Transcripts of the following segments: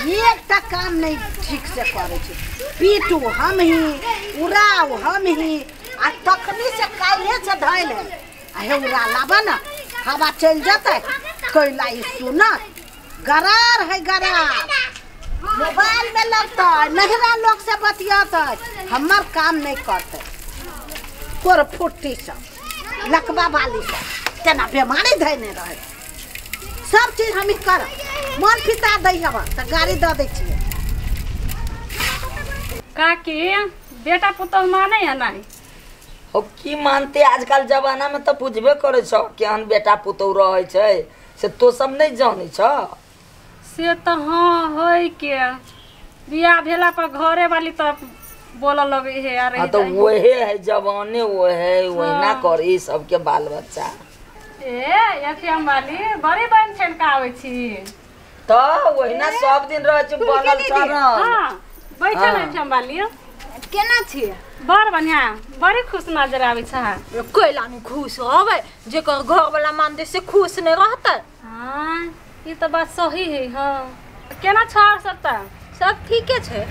एकटा काम नहीं ठीक से करे छे। पीटू हम ही, उड़ाऊ हम ही, आ तखनी से काले से धैल है। आ उड़ा लाबा ना, हवा चल जाता कोयला सुना गरार है गरार। मोबाइल में लगता है, नहरा लोग से बतियाता है, हमार काम नहीं करते। कोर फुट्टी सब लकवा वाली सब तेना बीमारी धैने रहे। सब चीज हम ही कर मन फिता दै हवा तो गाड़ी दे दै छियै। काकी बेटा पुतौह माने है नहीं हो की मानते आजकल जमाना में तो पूछबे करे छ केहन बेटा पुतौह रहे छै से तो सब नहीं जाने छ। से तो हाँ होय के बियाह भेला पर घरे वाली तो बोला लगे है यार। हाँ तो वही है जवाने वो है वही ना करी सबके बाल बच्चा। एफएम वाली बड़ी बहन छनकावे छी तो वही ना सब दिन रह छ बनल छ। हां बैठल एफएम वाली केना छी? बड़ बढ़िया, बड़ी खुश नजर आवे छ। कोइला नहीं खुश होवे जेकर घर वाला मान दे से खुश नहीं रहता। हां ये तो बात सही है। हां केना छ सब ठीके छे।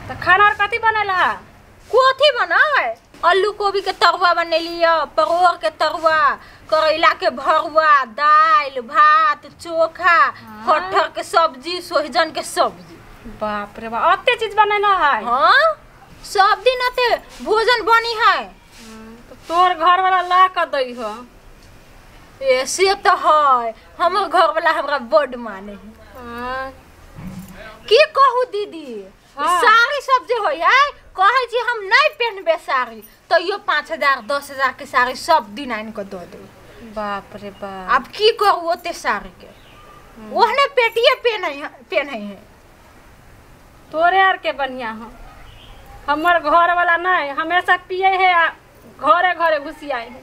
तो खाना और कथी बनेला? कोथी बनावे? आलू गोभी के तरुआ बनेलिया, परोर के तरुआ, करेला के भरुआ, दाल भात चोखा, कटहर के सब्जी, सोहजन के सब्जी। बाप रे बाप अत्ते चीज बनेला है। हां सब दिन अते भोजन बनी है। तो तोर घर वाला ला कर दई हो। ऐसे तो है हमर घर वाला हमरा बड़ माने है। की कहू दीदी साड़ी सब जे होय है कहे छी हम नहीं पहनबे साड़ी तो यो 5000 10,000 के साड़ी सब दिन आइन के दे दे। बाप रे बाप अब की करू ओते साड़ी के ओहने पेटिए पहने है। तोरे यार के बढ़िया हो। हमर घर वाला नहीं हमेशा पिए है घरे घरे घुसियाए है।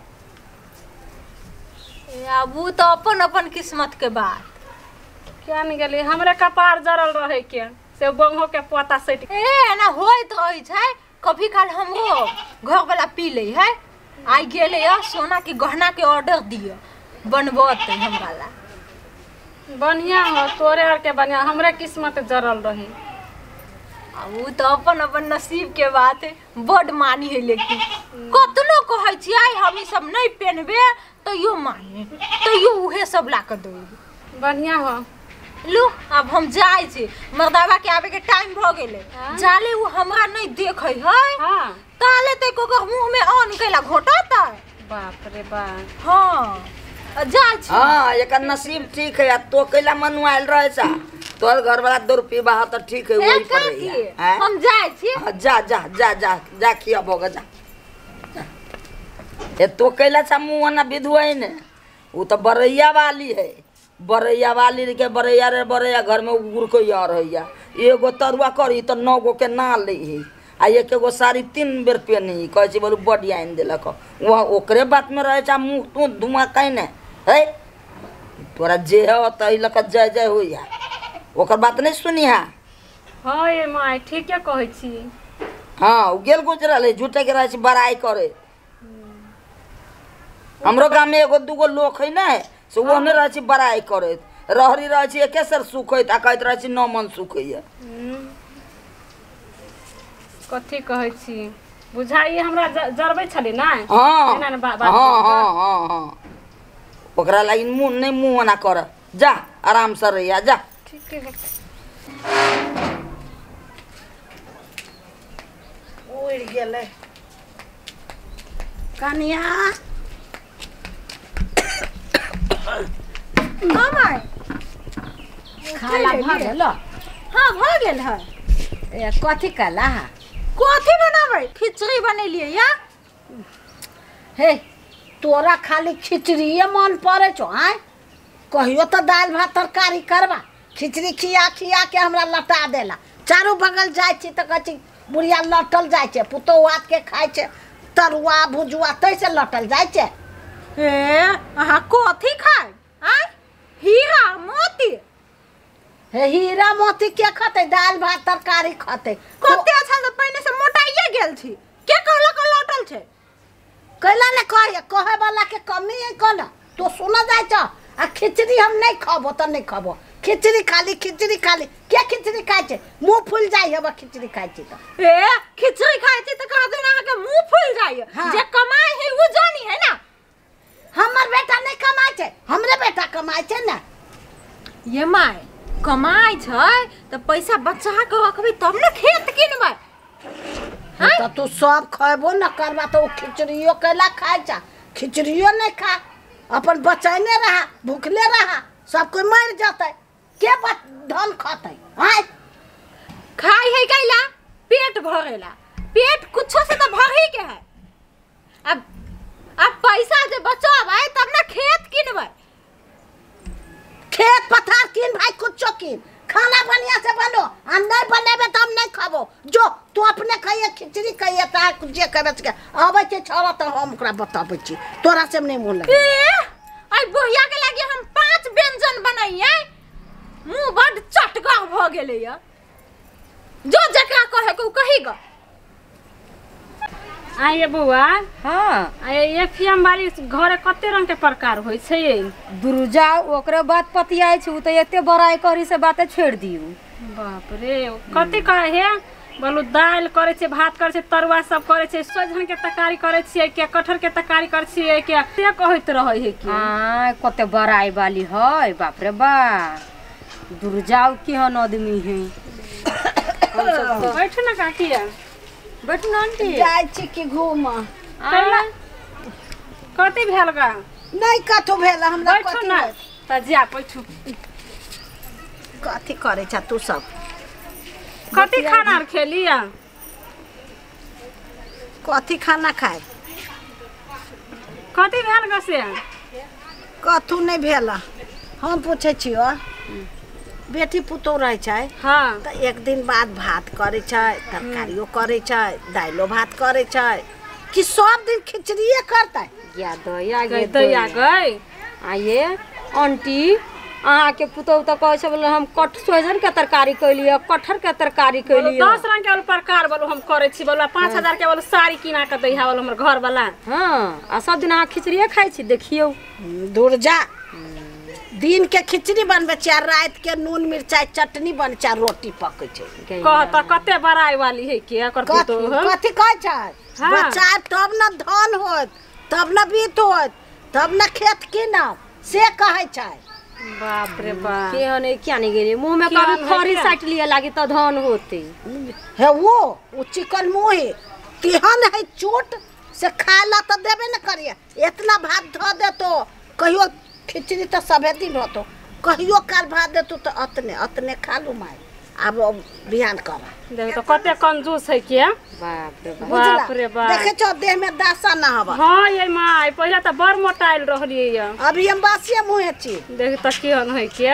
अब वो तो अपन अपन किस्मत के बात। क्या नहीं गेली हमरे कपार जरल रहे के से बंगो के पता सट ए ना होइत रही छै। कभी काल हमरो घर वाला पी ले है। आई गेले या सोना के गहना के ऑर्डर दियो बनबत हमरा ला। बढ़िया हो तोरे यार के बढ़िया हमरे किस्मत जरल रहे। वो तो अपन अपन नसीब के बात है। बड़ मानी है लेकिन कतनो कहै छी आई हम सब नहीं पहनबे तो यो माने तो यो उहे सब ला के दो। बढ़िया हो लू अब हम जाय छी मर्दावा के आवे के टाइम भ गेले। जाले वो हमरा नहीं देखे है। हां ताले ते को मुंह में ऑन कैला घोटाता। बाप रे बाप हां जाय छी। हां एकर नसीब ठीक है तो कैला मनुआल रहे छ तोर घर वाला 2 रुपया बाहा तो ठीक है वही पर रही। हम जाय छी। जा जा जा जा जा खिया भोग जा। ए तो कैला छ मुंह ना विधुआई ने वो तो बरैया वाली है। बरैया वाली के बरैया रे बरैया घर में उड़ को यार हैया एगो तरुआ करी तो 9 गो के ना ले ही आ एक एगो साड़ी 3 बेर पहनी कहे छी बोलू बढ़िया आइन देलक वहाँ ओकरे बात में रहे छ मुंह तू धुआं कहीं ने है तोरा जे है तही लक जय जय होइया ओकर बात नहीं सुनी है। हां ये माय ठीक है कहै छी। हां उ गेल गुजरल है झूठे के रहे छी बड़ाई करे। हमरो गांव में एगो दूगो लोग है ना से ओहने रहे छी बड़ाई करे रहरी रहे छी एके सर सुखैत आ कहैत रहे छी 9 मन सुखैया। कथी कहै छी बुझाई हमरा जरबै छले ना। हां हां हां हां ओकरा लागि मुंह नहीं मुंह ना कर जा आराम से रहिया जा। ठीक है उड़ गेले कनिया। माय खाना भ गेल? हां भ गेल है। ए कथी कला? कथी बनाबै? खिचड़ी बनेलिए या। हे तोरा खाली खिचड़ीए मन पड़े छो आय कहियो तो दाल भात तरकारी करबा खिचड़ी खिया खिया के हमरा लटा देला। चारू बगल जाय छी त कहै छी बुढ़िया लटल जाय छे पुतो हाथ के खाय छे तरुआ भुजुआ तैसे लटल जाय छे। ए अहा कथी खाय? आय हीरा मोती। हे हीरा मोती के खते दाल भात तरकारी खते। कते अच्छा तो पहले से मोटाइए गेल छी के कहला को लटल छे। कैला ने कहे वाला के कमी है कोना तो सुना जाय छ आ खिचड़ी हम नहीं खाबो तो नहीं खाबो खिचड़ी खाली क्या खिचड़ी खाए छे मुंह फूल जाई है खिचड़ी खाए छे तो ए खिचड़ी खाए छे तो कह देना के मुंह फूल जाई हाँ। जे कमाए है वो जानी है ना। हमर बेटा नहीं कमाए छे हमरे बेटा कमाए छे ना। ये माय कमाई छै तो पैसा बचा के रखबी तब ना खेत किनबै। तो तू सब खाबो न करबा तो खिचड़ियो कैला खाए छा खिचड़ियो नहीं खा अपन बचैने रहा भूखले रहा सब कोई मर जाते के धन खाते आय खाई है कैला पेट भरेला पेट कुछो से तो भर ही के है। अब पैसा जे बचाबै तब ना खेत किनबै। खेत पथार किन भाई कुछो किन खाना बढ़िया से बनो आ नहीं बनेबे तो हम नहीं खाबो जो तू अपने खाइए खिचड़ी खाइए ता जे करबे के आबै छे छोरा तो हम ओकरा बताबै छी तोरा से नहीं मुंह लगे। आई बुढ़िया के लागे हम 5 व्यंजन बनाइए मुंह बड़ चटका भ गेले या जो जकरा कहे को कहीगा। आइए बउआ हाँ आइए एफएम वाली घरे कते रंग के प्रकार होय छै। दुर्जा ओकरे बात पतियाई छु तो एते बड़ाई करी से बाते छोड़ दियो। बाप रे कते कहे हे बोलू दाल करे छे भात करे छे तरुआ सब करे छे सोझन के तरकारी करे छिए के कटहर के तरकारी करे छिए के से कहत रहै है कि हां कते बड़ाई वाली है बाप रे बा दुर्जाऊ केहन आदमी है। बैठ ना काकी बैठू ना आंटी जाय छी कि घूम कैला कते भेल गा नहीं कथु भेल हमरा बैठो ना त जा बैठू कथी करे छ तू सब कते खाना खेलिया कथी खाना खाए कते भेल गा से कथु नहीं भेल हम पूछे छियो बेटी पुतौ रहे छै हां तो एक दिन बाद भात करे छै तरकारियो करे छै दाइलो भात करे छै कि सब दिन खिचड़िए करते या दया गे दया गई आइए आंटी अहाँ के पुतौ त कहै छै बोले हम सोहजन के तरकारी कैलिए कटहर के तरकारी कैलिए 10 रंग के प्रकार बोलो हम करे छी बोला 5000 के बोलो साड़ी किना के दै हा बोलो हमर घर वाला। हां आ सब दिन अहाँ खिचड़िए खाइ छी देखियो दुर्जा दिन के खिचड़ी बनबे छै रात के नून मिर्चाई चटनी बन छै रोटी पकै छै कह त कते बड़ाई वाली है के एकर पुतो कथी कहै छै बच्चा तब न धन होत तब न बीत होत तब न खेत किनब से कहै छै। बाप रे बाप केहन क्या नहीं गेली मुंह में कभी खरी साट लिए लागी तो धन होते है वो चिकन मुंह केहन है चोट से खाला तो देबे न करिए इतना भात ध दे तो कहियो खिचड़ी तो सबे दिन होतो कहियो काल भात दे तो अतने खा लू माय अब बिहान कर देख तो कते कंजूस है के बाप रे बाप देखे छो देह में दासा ना हवा। हां ये माय पहले त बड़ मोटाइल रहलिए या अभी हम बासिया मुंह छी देख त केहन है के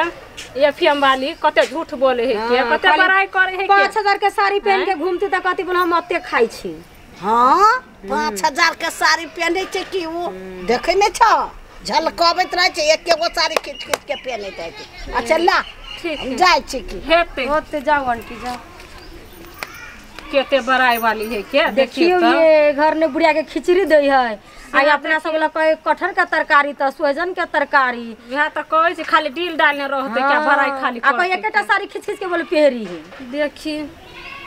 एफएम वाली कते झूठ बोले है के कते बड़ाई करे है के 5000 के साड़ी पहन के घूमती त कथि बोल हम अते खाइ छी। हां 5000 के साड़ी पहने छे कि वो देखे ने छ झलकाबैत रहे छे एक एगो साड़ी खींच के पहनैत रहे। अच्छा ला ठीक जाय छी कि हेते होते जाओ आंटी जाओ केते बड़ाई वाली है के देखियो ये घर ने बुढ़िया के खिचड़ी दे है आई अपना सब ला कहे कटहर के तरकारी त सोहजन के तरकारी यहां त कहै छै खाली डील डालने रहते क्या बड़ाई खाली आ कोई एकेटा साड़ी खींच के बोले पहरी है देखिए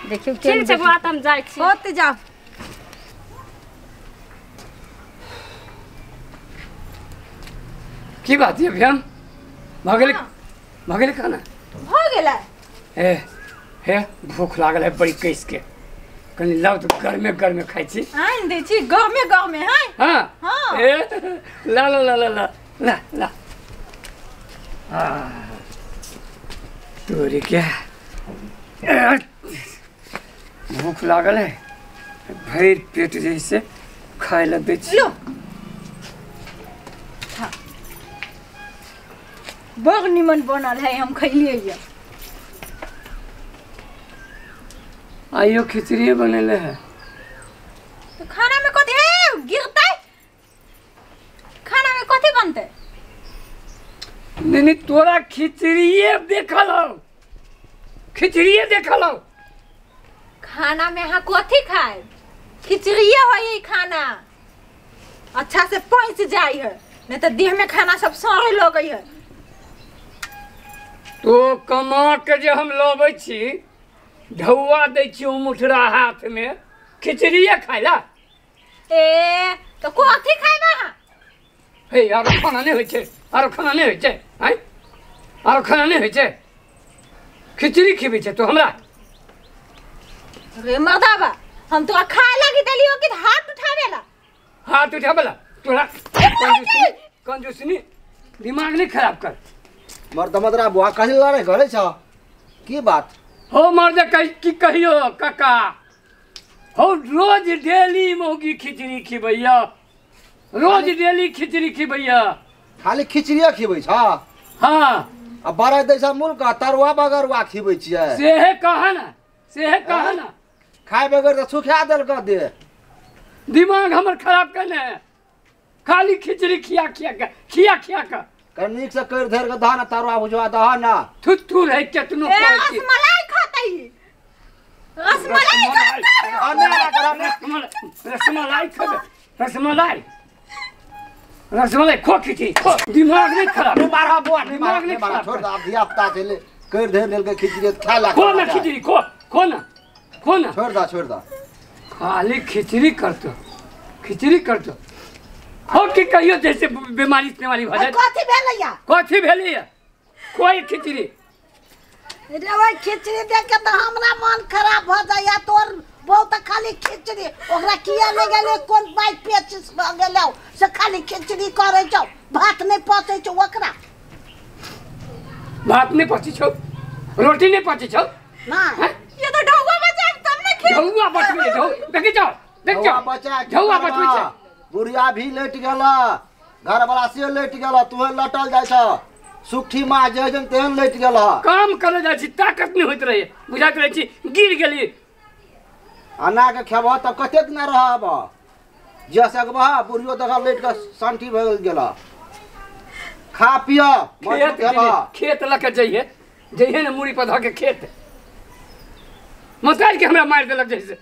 देखियो ठीक छै बात हम जाय छी होते जाओ की बात है भैया भगले खाना हो गेला हे भूख लागल है बड़ी कैस के कनी लाउ तो गर्मे खाइ छी आइन दे छी गर्मे है। हां हाँ। ए ला ला ला ला ला ला ला तोरी क्या भूख लागल है भर पेट जैसे खाए ला दे छी। लो बड़ निमन बनल है हम खैलिए ये आइयो खिचड़ी बनेले है तो खाना में कथी है गिरतै खाना में कथी बनते नहीं तोरा खिचड़िए देखल हो खाना में हाँ कथी खाए खिचड़िए हो ये खाना अच्छा से पहुँच जाई है नहीं तो देह में खाना सब सड़े लगे है। तो कमा के जे हम लबै छी ढौआ दै छी मुठरा हाथ में खिचड़िए खाय ला ए तो कथी खाइबा हां हे यार खाना नहीं होय छै आरो खाना नहीं होय छै हैं आरो खाना नहीं होय छै खिचड़ी खिबै छै तो हमरा रे मर्दाबा हम तो खाए लगी देलियो कि हाथ उठावेला हाथ उठावेला तोरा कंजूसनी दिमाग नहीं खराब कर मर्द मदरा बुआ कहि ला रे घरे छ की बात हो मर्द की कहियो काका हो रोज डेली मौगी खिचड़ी खिबैया रोज डेली खिचड़ी खिबैया खाली खिचड़िया खिबै छ हाँ आ बारह दैसा मूल का तरुआ बगरुआ खिबै छियै सेहे कहा ना खाए बगैर त सुखा देल क दे दिमाग हमर खराब करने खाली खिचड़ी खिया का कर नीक से कर धर के धान तरुआ भुजवा दह ना थुथु रह केतनो ए पहुंची रसमलाई खातई रसमलाई खो खिचड़ी खो दिमाग नहीं खराब बारह बुआ दिमाग नहीं खराब छोड़ दे धिया पुता चले कर धर लेल के खिचड़ी खा ला खो ना खिचड़ी खो ना छोड़ दा खाली खिचड़ी करतो हो कि कहियो जैसे बीमारी भजन कथी भेलैया कोई खिचड़ी रे ओए खिचड़ी देख के तो हमरा मन खराब भ जाया तोर बहुत खाली खिचड़ी ओकरा किया ले गेले कोन बाइक पेचिस भ गेलौ से खाली खिचड़ी करे छौ भात नहीं पचे छौ ओकरा भात नहीं पची छौ रोटी नहीं पची छौ ना ये तो ढौवा बचा तब न खे ढौआ बचबे देख जाओ ढौआ बचबे छै बुढ़िया भी लेट गेला घर वाला से लेट गेला तू लटल जाय छ सुखी माँ जन तेहन लेट गेला काम करे जाय छी ताकत नहीं होइत रहे बुझात रहे छी गिर गेली अन्ना के खेबह तब कते दिन रहब जे सकबह बुढ़ियो देख लेट के शांति भ गेला खा पिया खेत लके जइहे ने मूड़ी पर ध के खेत मताल के हमरा मार देलक जैसे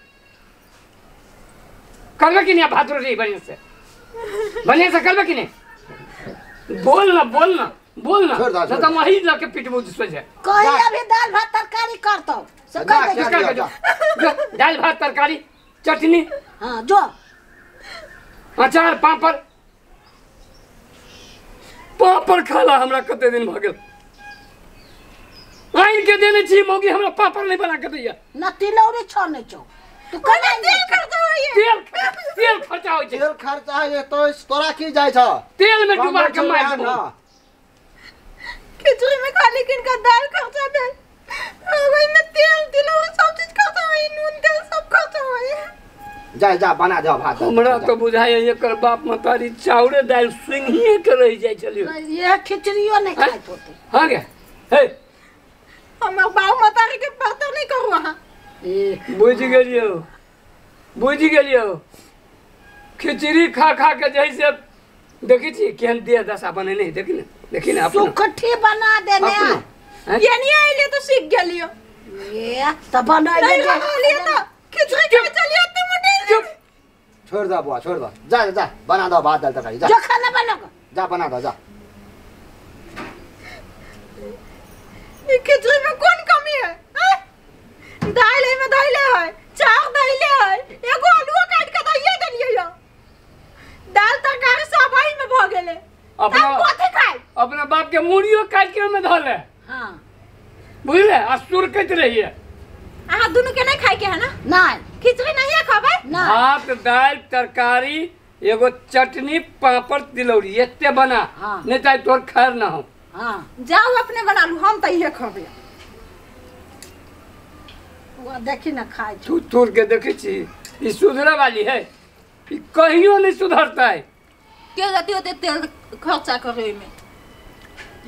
करबे कि नहीं भात रोटी बढ़िया से करबे कि नहीं बोल ना तो वही लके पिटबो सोचे कहीं अभी दाल भात तरकारी करतो से कह दे दाल भात तरकारी चटनी हां जो अचार पापड़ खाला हमरा कते दिन भ गेल आइन के देने छी मौगी हमरा पापड़ नहीं बना के दैया न तिलौरी छोड़ने छौ तू कने तेल खर्चा होइए तेल खर्चा होय छै तेल खर्चा है तो तोरा की जाय छ तेल में डुबा के मार दो खिचड़ी में खाली किनका दाल खर्चा दे ओइ में तेल तिलौरी सब चीज खर्चा होई नून तेल सब खर्चा होई जा बना दे भात हमरा तो बुझाय एकर बाप मतारी चाउरे दाल सिंघिए के रह जाय छलियो ये खिचड़ियो नहीं खाई होते हां गे हे हमर बाऊ मतारी के पता नहीं करू हां बुझ गेलियो खिचड़ी खा के जैसे देखी छी केहन देह दशा बने नहीं देखी ना सुखठी बना देने ये नहीं आइले तो सीख गेलियो ये तो बना नहीं लिए तो खिचड़ी के चलिए तुम मोटे छोड़ दा बुआ छोड़ दा जा बना दो भात दाल तरकारी जा जो खाना बना जा बना दो जा ये खिचड़ी में कौन कमी है दाल में धइले है चार धइले है एगो आलू काट के दइए देलिए यो दाल तरकारी सब वही में भ गेले अपना कथि खाई अपना बाप के मुड़ियो काट के में धले हां बुझले असुर कत रहिए आहा दोनों के नहीं खाई के है ना नहीं खिचड़ी नहीं खाबे ना भात दाल तरकारी एगो चटनी पापड़ तिलौरी एते बना नहीं त तोर खैर ना हो हां जाओ अपने बना लू हम त इहे खाबे वो देखी ना खाई तू तोड़ के देखे छी ई सुधरे वाली है ई कहियो नहीं सुधरता है के जाती होते तेल खर्चा करे में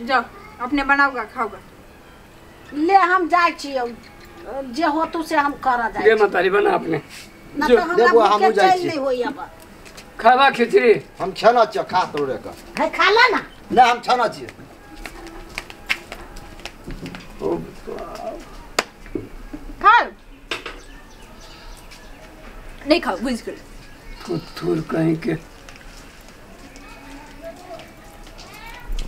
जाओ अपने बनाओगा खाओगा ले हम जाय छी जे होतु से हम करा जाय ये मतारी बना अपने ना तो हमरा हम जाय नहीं होई अब खावा खिचड़ी हम खाना छ खा तोरे का है खाला ना ना हम खाना छी खाओ नहीं खाओ बुझ गए थूर कहीं के